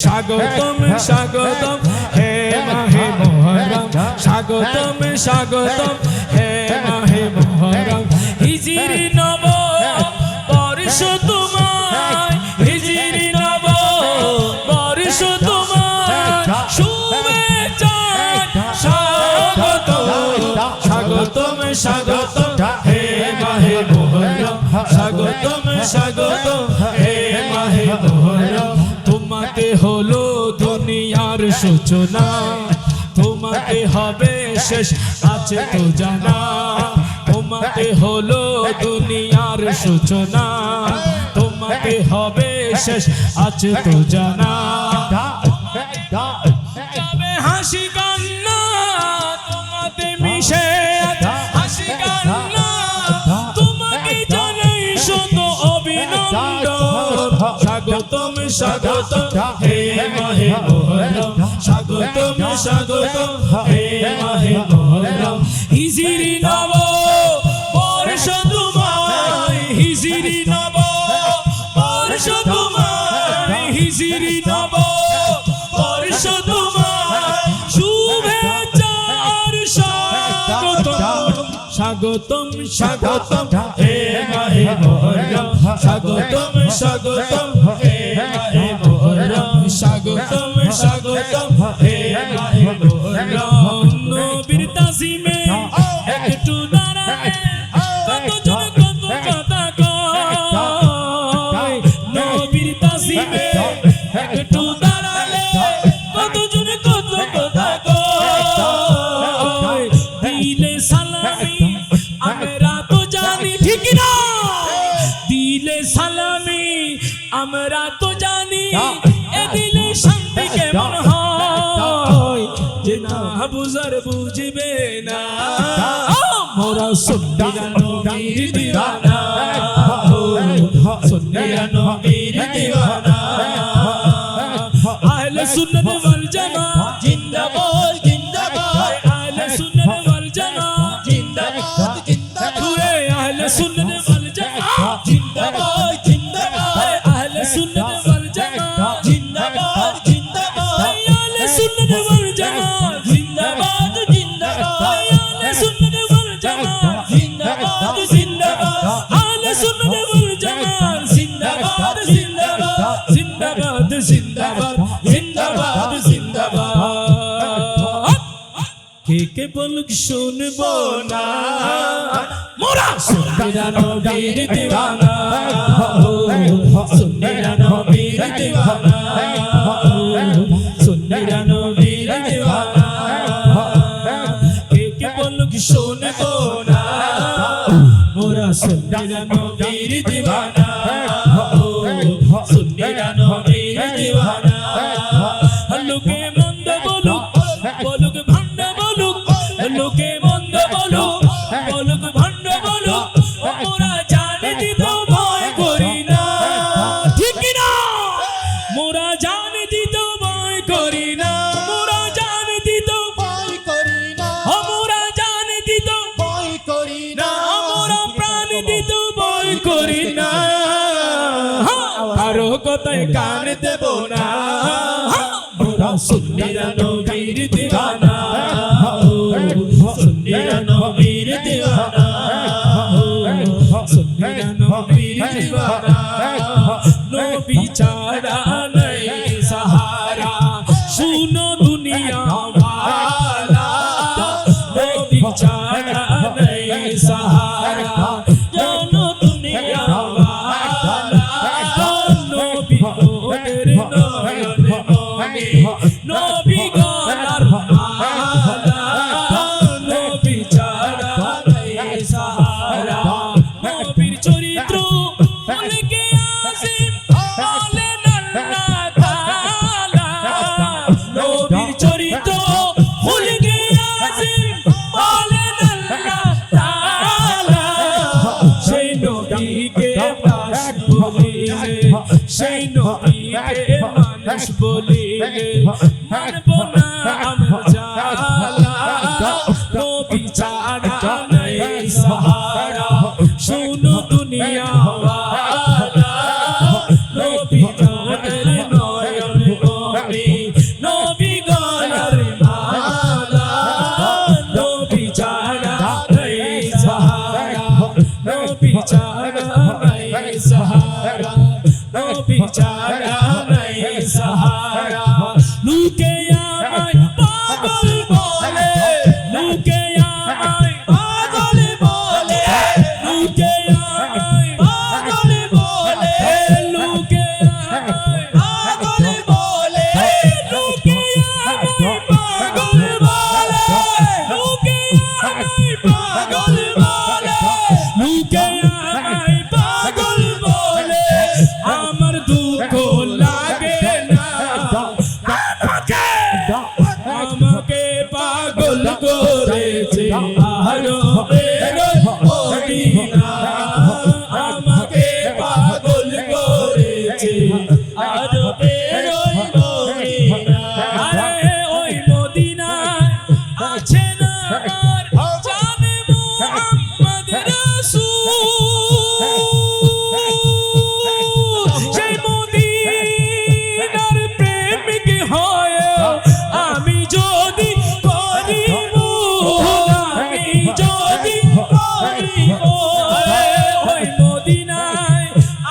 স্বাগতম স্বাগতম হে মাহে মুহররম, স্বাগতম স্বাগতম হে মাহে মুহররম। হিজরি নব বর্ষ তোমায়, হিজরি নব বর্ষ তোমায়, শুভেচ্ছা স্বাগতম স্বাগতম স্বাগতম হে মাহে মুহররম, স্বাগতম স্বাগতম হে মাহে মুহররম। তোমাতে হলো দুনিয়ার সূচনা, তোমাতে হবে শেষ আছে তো জানা। তোমাতে হলো দুনিয়ার সূচনা, তোমাতে হবে শেষ আছে তো জানা। যাবে হাসি কান্না তোমাতে মিশে আছে, হাসি কান্না তোমাকে জানাই শত অভিনন্দন। স্বাগতম স্বাগতম হে মাহে মুহররম, স্বাগতম স্বাগতম হে মাহে মুহররম। হিজরি নব বর্ষ তোমায়, হিজরি নব বর্ষ তোমায়, হিজরি নব বর্ষ তোমায়, শুভেচ্ছার স্বাগতম স্বাগতম স্বাগতম হে মাহে মুহররম, স্বাগতম স্বাগতম হে মাহে মুহররম, স্বাগতম স্বাগতম হে মাহে মুহররম। নবীর তাজিমে একটু দাঁড়ালে কতজন কত কথা কয়, নবীর তাজিমে একটু দাঁড়ালে কতজন কত কথা কয়। দিলে সালামি আমরা তো জানি, ঠিক না? দিলে সালামি আমরা তো জানি, এ দিলে শান্তি কেমন হয়, যে না বুঝার বুঝবে না। মোরা সুন্নিরা নবীর দিওয়ানা, সুন্নিরা নবীর দিওয়ানা। আহলে সুন্নাত ওয়াল জামাত জিন্দাবাদ জিন্দাবাদ, আহলে সুন্নাত ওয়াল জামাত জিন্দাবাদ জিন্দাবাদ, আহলে সুন্নাত ওয়াল জামাত জিন্দাবাদ জিন্দাবাদ, আহলে সুন্নাত ওয়াল জামাত জিন্দাবাদ জিন্দাবাদ, আহলে সুন্নাত ওয়াল জামাত জিন্দাবাদ জিন্দাবাদ, আহলে সুন্নাত ওয়াল জামাত জিন্দাবাদ জিন্দাবাদ, আহলে সুন্নাত ওয়াল জামাত জিন্দাবাদ জিন্দাবাদ জিন্দাবাদ জিন্দাবাদ জিন্দাবাদ জিন্দাবাদ। কে কে বলুক শুনবো না, মোরা সুন্নিরা নবীর দিওয়ানা, সুন্নিরা নবীর দিওয়ানা, সুন্নিরা নবীর দিওয়ানা। কে কে বলুক শুনবো না, মোরা সুন্নিরা নবীর দিওয়ানা, সুন্নিরা নবীর দিওয়ানা। লোকে মন্দ বলুক বলুক ভণ্ড বলুক, লোকে মন্দ বলুক বলুক ভণ্ড বলুক, মোরা জানে দিতে ভয় করি না, ঠিক না? মোরা জানে দিতে ভয় করি না, মোরা জানে দিতে ভয় করি না, মোরা জানে দিতে ভয় করি না, মোরা প্রাণ দিতে ভয় করি না। কারো কথায় কান দেব না, মোরা সুন্নিরা নবীর দিওয়ানা, সুন্নিরা নবীর দিওয়ানা, সুন্নিরা নবীর দিওয়ানা। নবী ছাড়া নাই সাহারা, শুনো দুনিয়া ওয়ালা, নবী ছাড়া নাই সাহারা, জানো দুনিয়া ওয়ালা। নবী ওদের নয়ন মনি, নবী গলার মালা, নবী ছাড়া নাই সাহারা। নবীর চরিত্র বলকে আসিম বলেন আল্লাহ তাআলা, নবীর চরিত্র বলকে আসিম বলেন আল্লাহ তাআলা। সেই নবীকে পাশ বলিলে, সেই নবীকে মানুষ বলিলে, মানব না আমরা জালা। নবী ছাড়া নাই সাহারা, শুনো দুনিয়া ওয়ালা, নবী জানের নয়ন হারা লোকে আমায় পাগল বলে লোকে আমায় পাগল বলে লোকে আমায় পাগল বলে লোকে আমায় পাগল বলে লোকে আমায় পাগল বলে লোকে আমায় পাগল বলে লোকে আমায় পাগল বলে আমার দুঃখ লাগে না আমাকে পাগল করেছে আরো বেরোয় মদিনা আমাকে পাগল করেছে আরো বেরোয় মদিনা আরে ওই মদিনায় আছে না আমার জানে মুহাম্মদ রাসূল সেই মদিনার প্রেমিক হয়ে আমি যদি করি ভুল আমি যদি করি ভুল ওই মদিনায়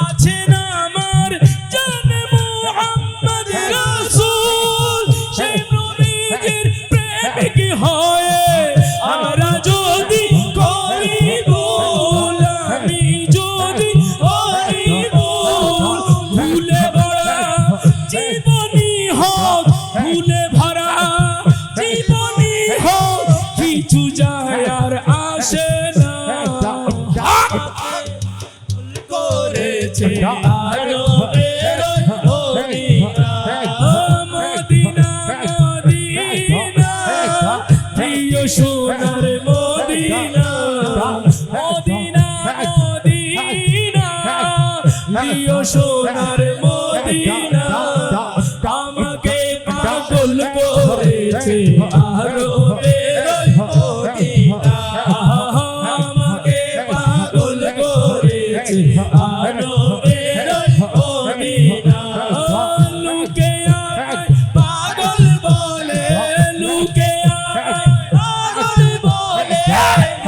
আছে না আমার জানে মুহাম্মদ রাসূল সেই নবীজির প্রেমিক হয়ে আমরা যদি করি ভুল আমি যদি করি ভুল ভুলে ভরা জীবনী হোক ভুলে ভরা জীবনী হোক কিছু যায় আর আসে না করেছে আরো বেরোয় মদিনা মদিনা মদিনা প্রিয় সোনার মদিনা মদিনা মদিনা প্রিয় সোনার মদিনা আমাকে পাগল করেছে আরো বেরোয় মদিনা আমাকে পাগল করেছে আরো বেরোয় মদিনা লোকে আমায় পাগল বলে লোকে আমায় পাগল বলে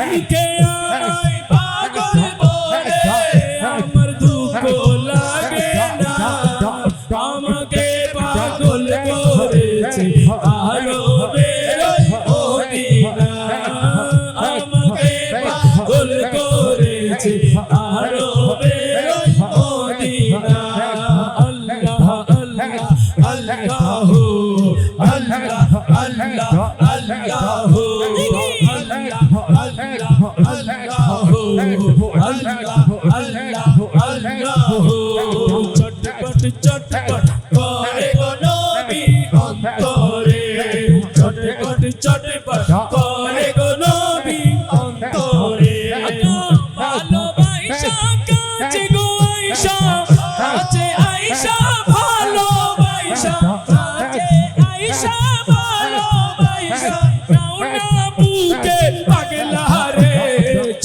লোকে আমায় পাগল বলে আমার দুঃখ লাগে না আমাকে পাগল করেছে আরো বেরোয় মদিনা আমাকে পাগল করেছে আরো বেরোয় মদিনা আল্লাহ আল্লাহ আল্লাহ আল্লাহ আল্লাহ আল্লাহ চটপট চটপট করে গো নবী অন্তরে চটপট চটপট করে গো নবী অন্তরে ভালোবাসা কাছে গো আয়েশা কাছে আয়েশা ভালোবাসা কাছে আয়েশা ভালোবাসা নাও না বুকে পাগলা রে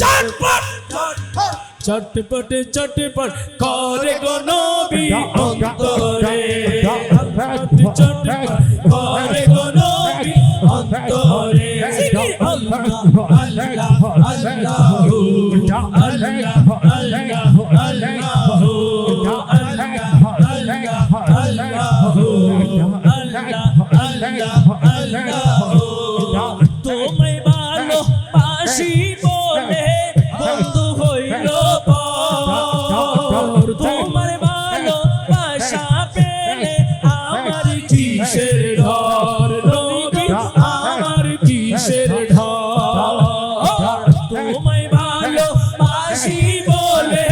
চটপট চটপট চটপট করে গো নবী অন্তরে চটপট করে গো নবী অন্তরে আল্লাহ আল্লাহ আল্লাহ আল্লাহ আল্লাহ তোমায় ভালোবাসি বলে বন্ধু হইল পর তোমার ভালোবাসা পেলে আমার কিসের ডর নবী আমার কিসের ডর তোমায় ভালোবাসি বলে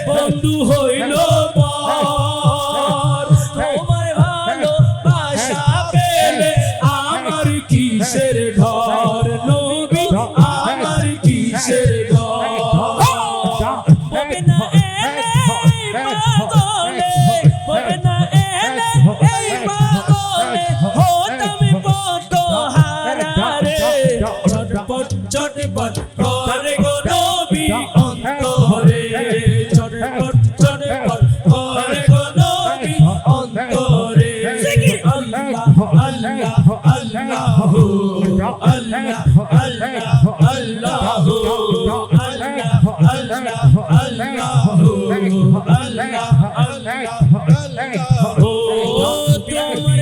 বন্ধু হইল পর তোমার ভালোবাসা পেলে আমার কিসের ডর নবী আমার কিসের ডর ববে না এলে পাগলে ববে না এলে এই পাগলে হতাম কত হারারে চটপট চটপট করে গো নবী অন্তরে চটপট চটপট করে গো নবী অন্তরে আল্লাহ আল্লাহ আল্লাহ আল্লাহ আল্লাহ আল্লাহ আল্লাহ আল্লাহ আল্লাহ আল্লাহ ও তোমায়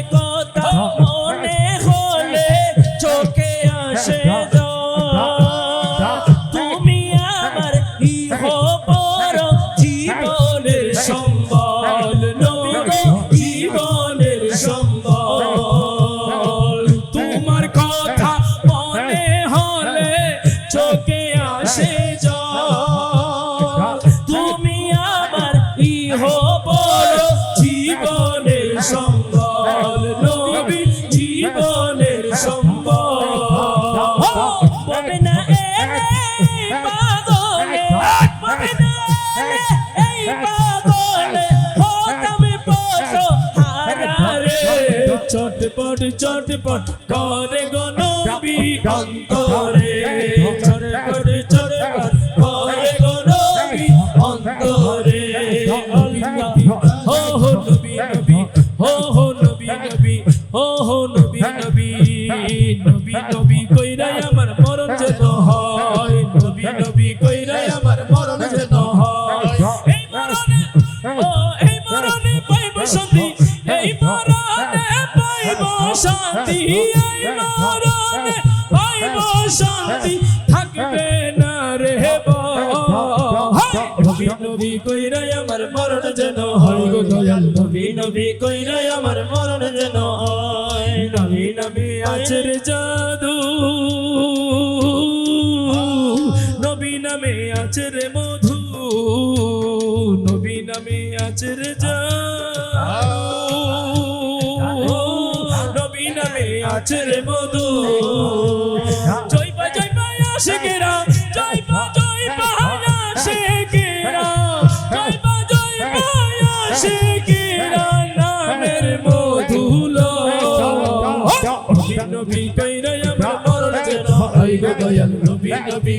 চটপট চটপট করে গো নবী অন্তরে চটপট চটপট করে গো নবী অন্তরে আল্লাহ হো নবী নবী হো নবী নবী হো নবী নবী নবী নবী কইরাই আমার মরণ যেন হয় নবী নবী কইরাই আমার মরণ যেন হয় এই মরণে এই মরণে পাইব শান্তি এই মরণে পাইব শান্তি এই মরণে পাইব শান্তি থাকবে না রে নবী নবী কইরাই আমার মরণ যেন হয় গো দয়াল নবী নবী কইরাই আমার মরণ যেন হয় নবী নবী আচর জাদু নবী নামে আচর মধু নবী নামে আচর জাদু নবী নামে আচর মধু জয়বা জয়বা আশিকেরা জয়বা জয়বা আশিকেরা জয়বা জয়বা আশিকেরা নামের মধুলো নবী নবী কইরা আমার মরণ যেন হয় গো দয়াল নবী নবী